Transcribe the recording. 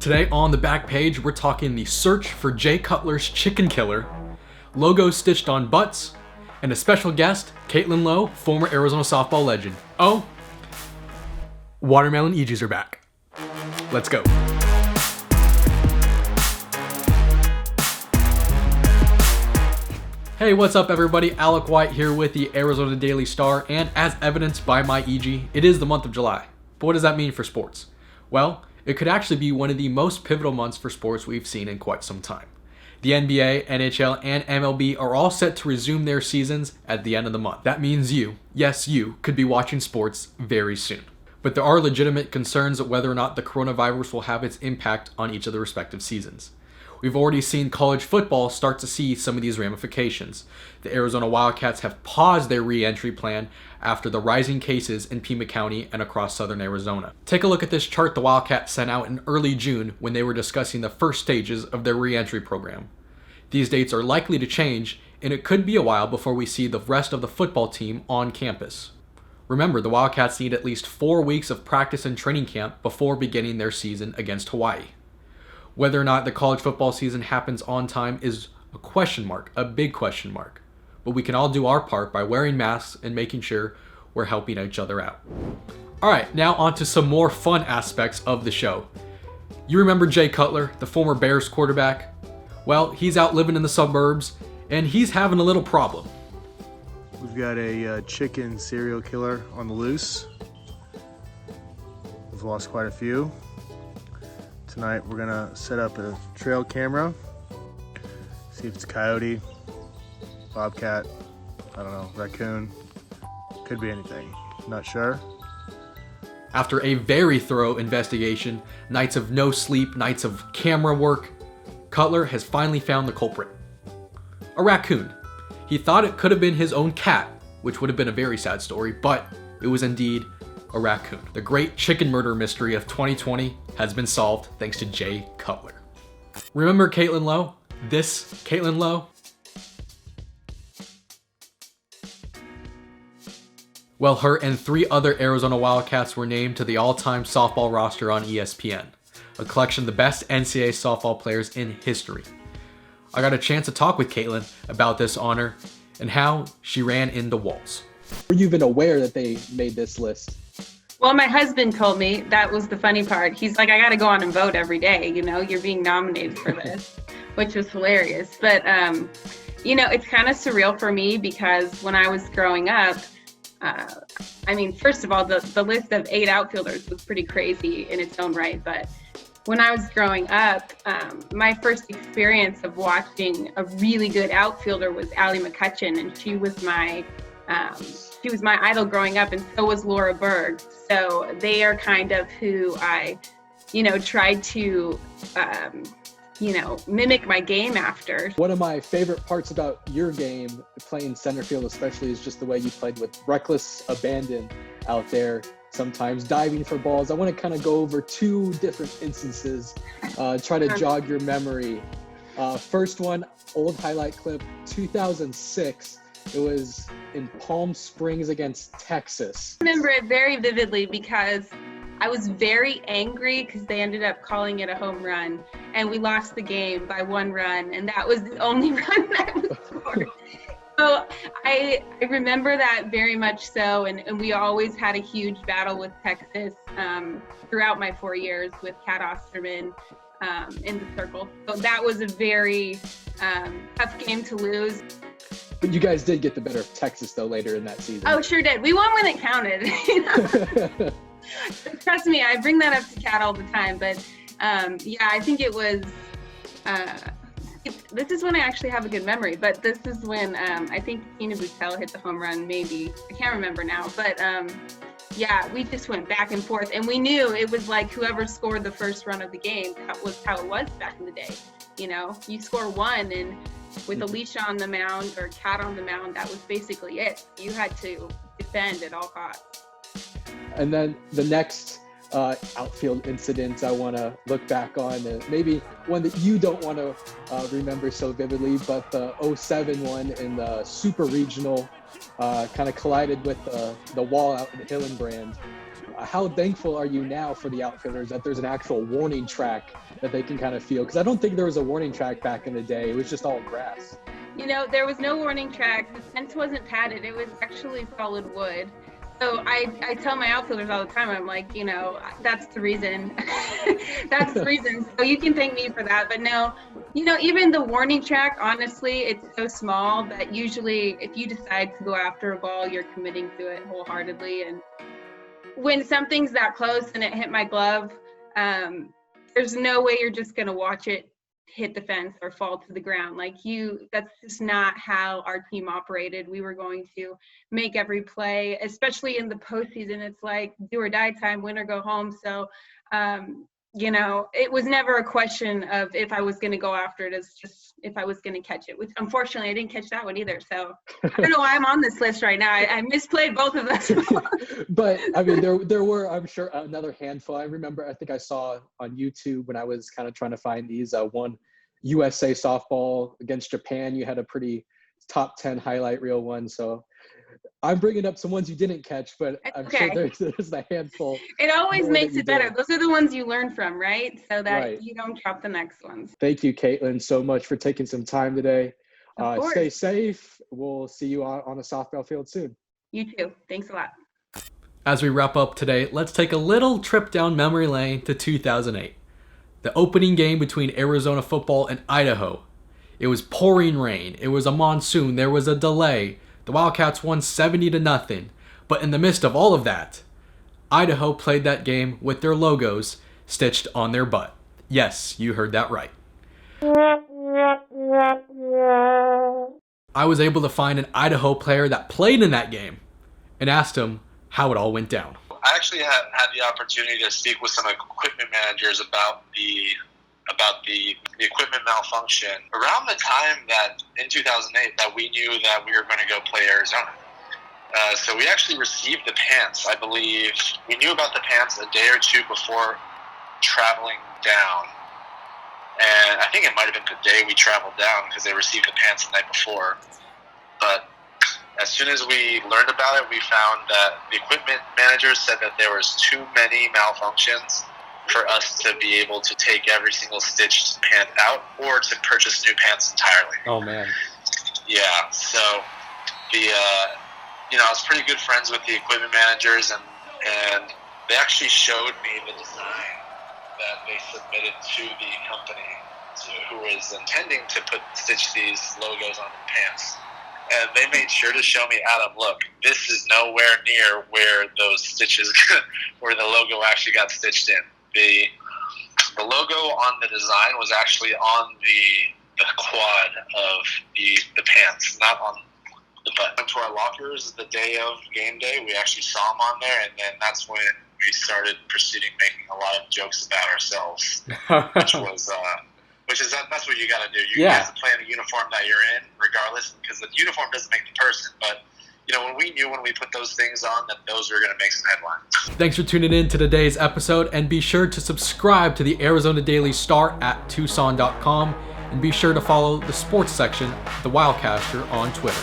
Today on the back page, we're talking the search for Jay Cutler's chicken killer, logos stitched on butts, and a special guest, Caitlin Lowe, former Arizona softball legend. Oh, watermelon EGs are back. Let's go. Hey, what's up everybody? Alec White here with the Arizona Daily Star, and as evidenced by my EG, it is the month of July. But what does that mean for sports? Well, it could actually be one of the most pivotal months for sports we've seen in quite some time. The NBA, NHL, and MLB are all set to resume their seasons at the end of the month. That means you, yes you, could be watching sports very soon. But there are legitimate concerns of whether or not the coronavirus will have its impact on each of the respective seasons. We've already seen college football start to see some of these ramifications. The Arizona Wildcats have paused their re-entry plan after the rising cases in Pima County and across southern Arizona. Take a look at this chart the Wildcats sent out in early June when they were discussing the first stages of their re-entry program. These dates are likely to change, and it could be a while before we see the rest of the football team on campus. Remember, the Wildcats need at least 4 weeks of practice and training camp before beginning their season against Hawaii. Whether or not the college football season happens on time is a question mark, a big question mark. But we can all do our part by wearing masks and making sure we're helping each other out. All right, now on to some more fun aspects of the show. You remember Jay Cutler, the former Bears quarterback? Well, he's out living in the suburbs, and he's having a little problem. We've got a chicken serial killer on the loose. We've lost quite a few. Tonight we're gonna set up a trail camera, see if it's a coyote, bobcat, I don't know, raccoon, could be anything, not sure. After a very thorough investigation, nights of no sleep, nights of camera work, Cutler has finally found the culprit. A raccoon. He thought it could have been his own cat, which would have been a very sad story, but it was indeed a raccoon. The great chicken murder mystery of 2020 has been solved thanks to Jay Cutler. Remember Caitlin Lowe? This Caitlin Lowe? Well, her and 3 other Arizona Wildcats were named to the all-time softball roster on ESPN, a collection of the best NCAA softball players in history. I got a chance to talk with Caitlin about this honor and how she ran into walls. Were you even aware that they made this list? Well, my husband told me. That was the funny part. He's like, I got to go on and vote every day. You know, you're being nominated for this, which was hilarious. But, it's kind of surreal for me because when I was growing up, first of all, the list of 8 outfielders was pretty crazy in its own right. But when I was growing up, my first experience of watching a really good outfielder was Allie McCutcheon, and she was my idol growing up, and so was Laura Berg. So they are kind of who I, tried to, mimic my game after. One of my favorite parts about your game, playing center field especially, is just the way you played with reckless abandon out there, sometimes diving for balls. I want to kind of go over 2 different instances, try to jog your memory. First one, old highlight clip, 2006. It was in Palm Springs against Texas. I remember it very vividly because I was very angry because they ended up calling it a home run, and we lost the game by 1 run, and that was the only run that was scored. So I remember that very much so, and we always had a huge battle with Texas throughout my 4 years with Cat Osterman in the circle. So that was a very tough game to lose. But you guys did get the better of Texas, though, later in that season. Oh, sure did. We won when it counted. Trust me, I bring that up to Kat all the time. But, I think it was this is when I actually have a good memory. But this is when I think Tina Buttel hit the home run, maybe. I can't remember now. But, we just went back and forth. And we knew it was like whoever scored the first run of the game, that was how it was back in the day. You score 1, and with Alicia on the mound or Cat on the mound, that was basically it. You had to defend at all costs. And then the next outfield incident I want to look back on, and maybe one that you don't want to remember so vividly, but the 07 one in the super regional kind of collided with the wall out in Hillenbrand. how thankful are you now for the outfielders that there's an actual warning track that they can kind of feel? Because I don't think there was a warning track back in the day. It was just all grass. There was no warning track. The fence wasn't padded. It was actually solid wood. So I tell my outfielders all the time, I'm like, that's the reason. That's the reason. So you can thank me for that. But no, even the warning track, honestly, it's so small that usually if you decide to go after a ball, you're committing to it wholeheartely. And when something's that close and it hit my glove, there's no way you're just going to watch it hit the fence or fall to the ground. That's just not how our team operated. We were going to make every play, especially in the postseason. It's like do or die time, win or go home. So, it was never a question of if I was going to go after it. It's just if I was going to catch it, which unfortunately I didn't catch that one either. So I don't know why I'm on this list right now. I misplayed both of those. But I mean, there were, I'm sure, another handful. I think I saw on YouTube when I was kind of trying to find these, one USA softball against Japan. You had a pretty top 10 highlight reel one. So I'm bringing up some ones you didn't catch, but I'm sure there's a handful. It always makes it better. Those are the ones you learn from, right? So that you don't drop the next ones. Thank you, Caitlin, so much for taking some time today. Stay safe. We'll see you on a softball field soon. You too. Thanks a lot. As we wrap up today, let's take a little trip down memory lane to 2008. The opening game between Arizona football and Idaho. It was pouring rain. It was a monsoon. There was a delay. The Wildcats won 70-0. But in the midst of all of that, Idaho played that game with their logos stitched on their butt. Yes, you heard that right. I was able to find an Idaho player that played in that game and asked him how it all went down. I actually had the opportunity to speak with some equipment managers about the equipment malfunction around the time that in 2008 that we knew that we were going to go play Arizona. So we actually received the pants. I believe we knew about the pants a day or two before traveling down. And I think it might have been the day we traveled down because they received the pants the night before. But as soon as we learned about it, we found that the equipment managers said that there was too many malfunctions for us to be able to take every single stitched pant out or to purchase new pants entirely. Oh, man. Yeah, so I was pretty good friends with the equipment managers, and they actually showed me the design that they submitted to the company who was intending to stitch these logos on the pants. And they made sure to show me, Adam, look, this is nowhere near where those stitches, where the logo actually got stitched in. The logo on the design was actually on the quad of the pants, not on the butt. Went to our lockers the day of game day. We actually saw them on there, and then that's when we started proceeding making a lot of jokes about ourselves, that's what you got to do. You have to play in the uniform that you're in, regardless, because the uniform doesn't make the person. But when we put those things on, that those were going to make some headlines. Thanks for tuning in to today's episode, and be sure to subscribe to the Arizona Daily Star at Tucson.com, and be sure to follow the sports section, The Wildcaster, on Twitter.